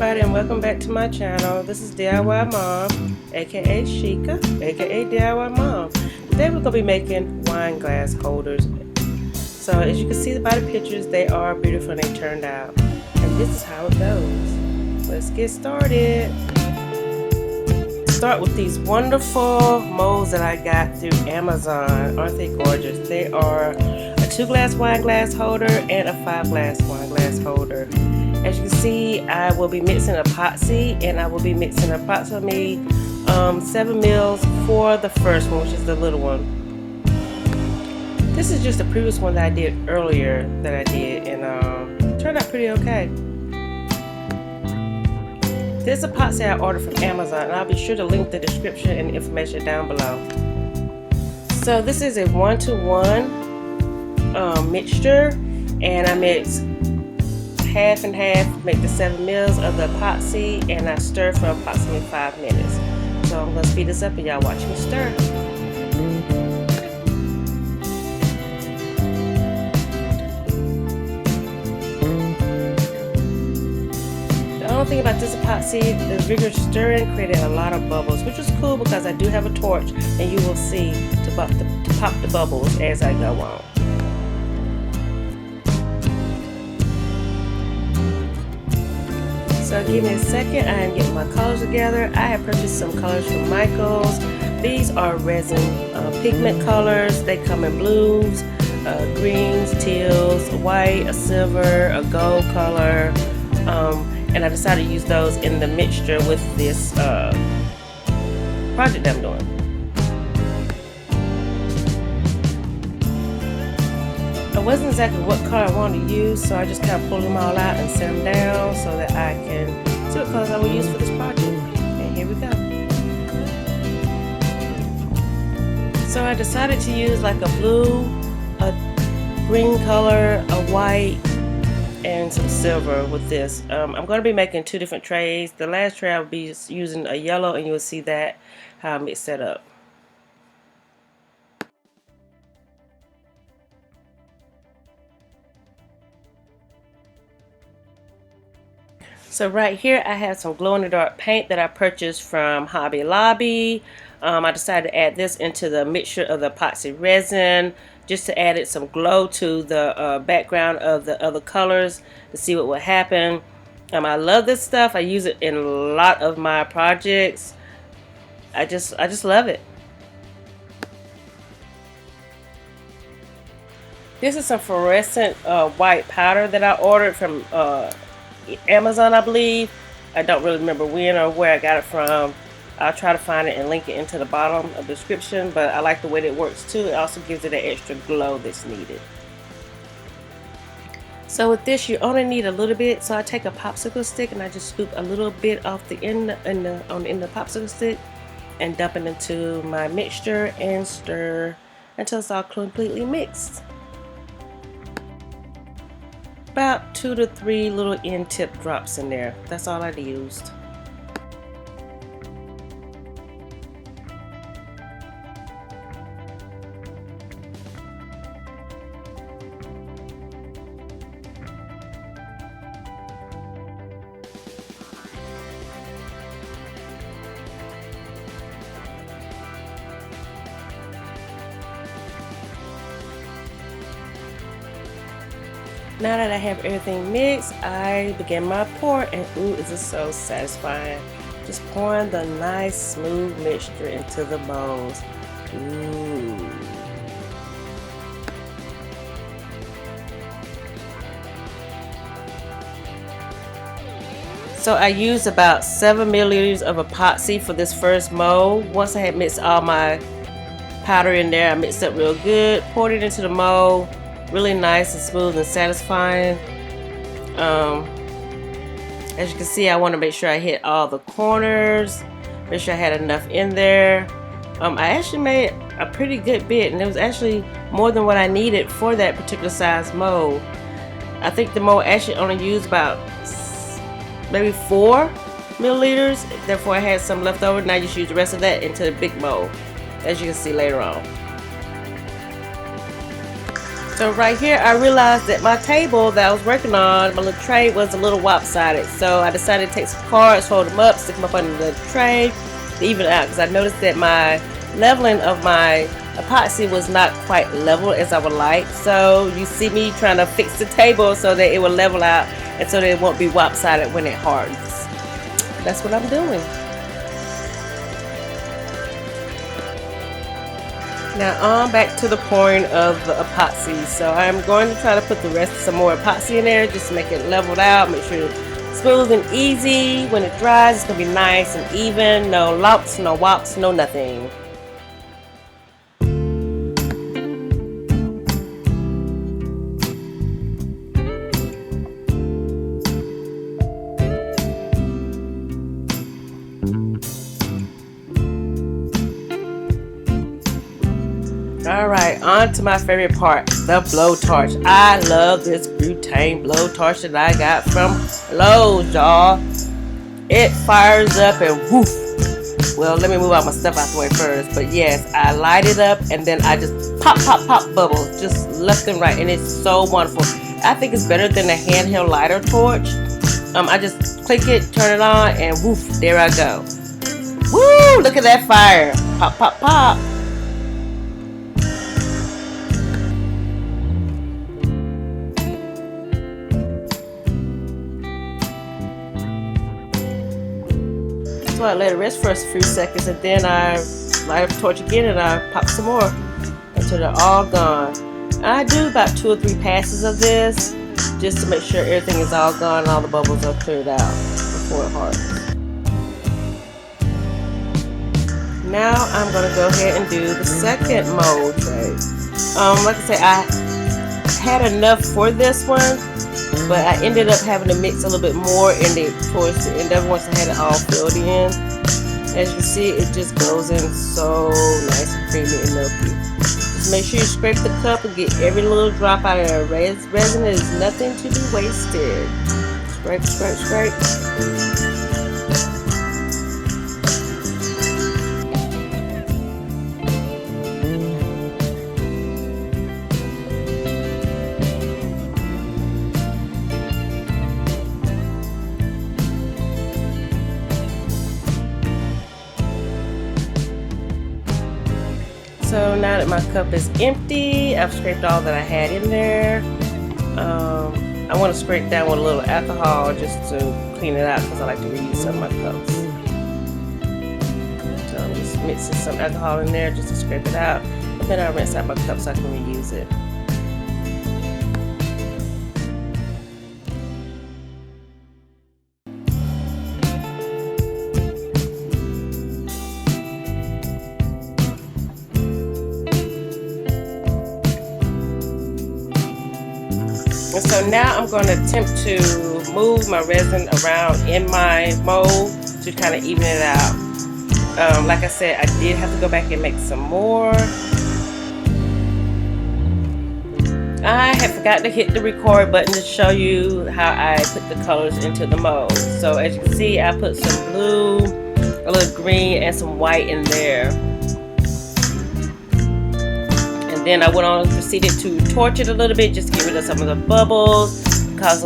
everybody, and welcome back to my channel. This is DIY Mom, aka Sheikah, aka DIY Mom. Today we're going to be making wine glass holders. So as you can see by the pictures, they are beautiful and they turned out. And this is how it goes. Let's get started. Start with these wonderful molds that I got through Amazon. Aren't they gorgeous? They are a 2-glass wine glass holder and a 5-glass wine glass holder. As you can see, I will be mixing epoxy, and I will be mixing approximately 7 mils for the first one, which is the little one. This is just the previous one that I did earlier and it turned out pretty okay. This epoxy I ordered from Amazon, and I'll be sure to link the description and the information down below. So this is a 1-to-1 mixture, and I mix half and half, make the 7 mils of the epoxy, and I stir for approximately 5 minutes. So I'm going to speed this up and y'all watch me stir. The only thing about this epoxy, the vigorous stirring created a lot of bubbles, which was cool because I do have a torch, and you will see to pop the bubbles as I go on. So give me a second, I am getting my colors together. I have purchased some colors from Michaels. These are resin pigment colors. They come in blues, greens, teals, white, a silver, a gold color. And I decided to use those in the mixture with this project I'm doing. I wasn't exactly what color I wanted to use, so I just kind of pulled them all out and set them down so that I can see what colors I will use for this project. And here we go. So I decided to use like a blue, a green color, a white, and some silver with this. I'm going to be making 2 different trays. The last tray I'll be using a yellow, and you'll see that how it's set up. So right here I have some glow-in-the-dark paint that I purchased from Hobby Lobby. I decided to add this into the mixture of the epoxy resin just to add it some glow to the background of the other colors to see what would happen. I love this stuff. I use it in a lot of my projects. I just love it. This is some fluorescent white powder that I ordered from Amazon, I believe. I don't really remember when or where I got it from. I'll try to find it and link it into the bottom of the description, but I like the way that it works too. It also gives it that extra glow that's needed. So with this, you only need a little bit. So I take a popsicle stick and I just scoop a little bit off the end in the popsicle stick and dump it into my mixture and stir until it's all completely mixed. About 2 to 3 little end tip drops in there. That's all I used. Now that I have everything mixed, I begin my pour, and ooh, is it so satisfying. Just pouring the nice smooth mixture into the bowls. Ooh. So I used about 7 milliliters of epoxy for this first mold. Once I had mixed all my powder in there, I mixed it up real good, poured it into the mold. Really nice and smooth and satisfying. As you can see, I want to make sure I hit all the corners, make sure I had enough in there. I actually made a pretty good bit, and it was actually more than what I needed for that particular size mold. I think the mold actually only used about maybe 4 milliliters, therefore I had some left over, and I just used the rest of that into the big mold, as you can see later on. So right here, I realized that my table that I was working on, my little tray, was a little lopsided. So I decided to take some cards, fold them up, stick them up under the tray to even it out, because I noticed that my leveling of my epoxy was not quite level as I would like. So you see me trying to fix the table so that it will level out and so that it won't be lopsided when it hardens. That's what I'm doing. Now on back to the pouring of the epoxy. So I'm going to try to put the rest of some more epoxy in there just to make it leveled out, make sure it's smooth and easy. When it dries, it's going to be nice and even, no lumps, no wops, no nothing. Alright, on to my favorite part, the blowtorch. I love this butane blowtorch that I got from Lowe's, y'all. It fires up and woof. Well, let me move all my stuff out the way first. But yes, I light it up and then I just pop bubbles, just left and right. And it's so wonderful. I think it's better than a handheld lighter torch. I just click it, turn it on, and woof, there I go. Woo, look at that fire. Pop. So I let it rest for a few seconds and then I light up the torch again and I pop some more until they're all gone. And I do about 2 or 3 passes of this just to make sure everything is all gone and all the bubbles are cleared out before it hardens. Now I'm going to go ahead and do the second mold tray. Like I said, I had enough for this one, but I ended up having to mix a little bit more in it towards the end of it once I had it all filled in. As you can see, it just goes in so nice and creamy and milky. Just make sure you scrape the cup and get every little drop out of there. Resin is nothing to be wasted. Scrape. So now that my cup is empty, I've scraped all that I had in there. I want to scrape down with a little alcohol just to clean it out because I like to reuse some of my cups. So I'm just mixing some alcohol in there just to scrape it out. And then I'll rinse out my cup so I can reuse it. And so now I'm going to attempt to move my resin around in my mold to kind of even it out. Like I said, I did have to go back and make some more. I had forgot to hit the record button to show you how I put the colors into the mold. So as you can see, I put some blue, a little green, and some white in there. Then I went on and proceeded to torch it a little bit just to get rid of some of the bubbles, cause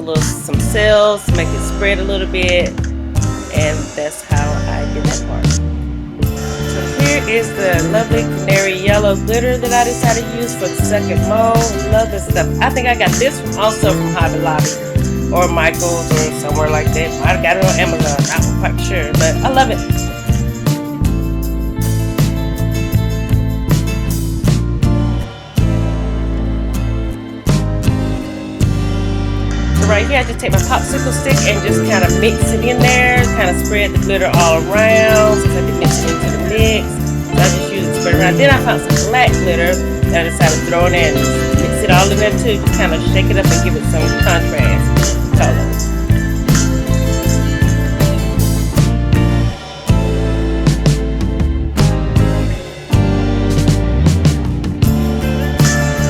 some cells, make it spread a little bit, and that's how I did that part. So here is the lovely canary yellow glitter that I decided to use for the second mold. Love this stuff. I think I got this from Hobby Lobby or Michael's or somewhere like that. I got it on Amazon, I'm not quite sure, but I love it. Right here, I just take my popsicle stick and just kind of mix it in there, kind of spread the glitter all around since I can mix it into the mix. So I just use it to spread around. Then I found some black glitter that I decided to throw in there and just mix it all in there too. Just kind of shake it up and give it some contrast color.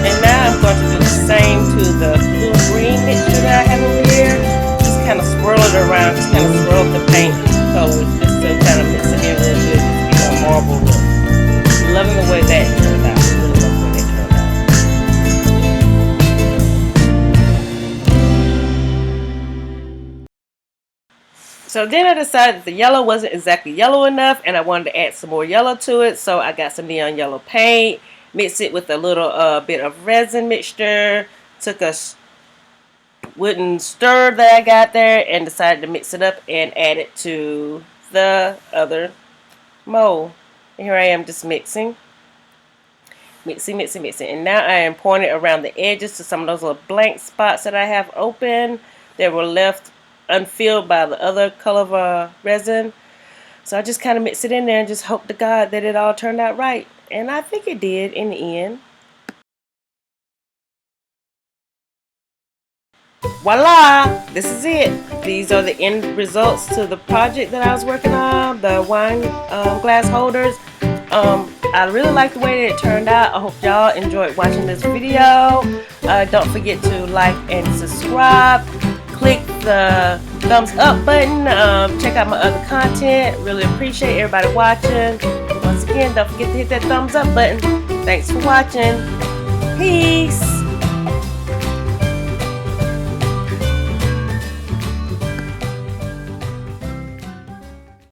And now I'm going to do the same to the blue-green mixture that I have over here. Just kind of swirl it around, just kind of swirl the paint colors just to kind of mix it in a little bit, just get a marble look. Loving the way that turned out. Really love the way that turned out. So then I decided the yellow wasn't exactly yellow enough and I wanted to add some more yellow to it. So I got some neon yellow paint, mixed it with a little bit of resin mixture, took a wooden stir that I got there and decided to mix it up and add it to the other mold. And here I am just mixing. Mixing. And now I am pouring it around the edges to some of those little blank spots that I have open that were left unfilled by the other color of resin. So I just kind of mix it in there and just hope to God that it all turned out right. And I think it did in the end. Voila! This is it. These are the end results to the project that I was working on, the wine glass holders. I really like the way that it turned out. I hope y'all enjoyed watching this video. Don't forget to like and subscribe. Click the thumbs up button. Check out my other content. Really appreciate everybody watching. Once again, don't forget to hit that thumbs up button. Thanks for watching. Peace.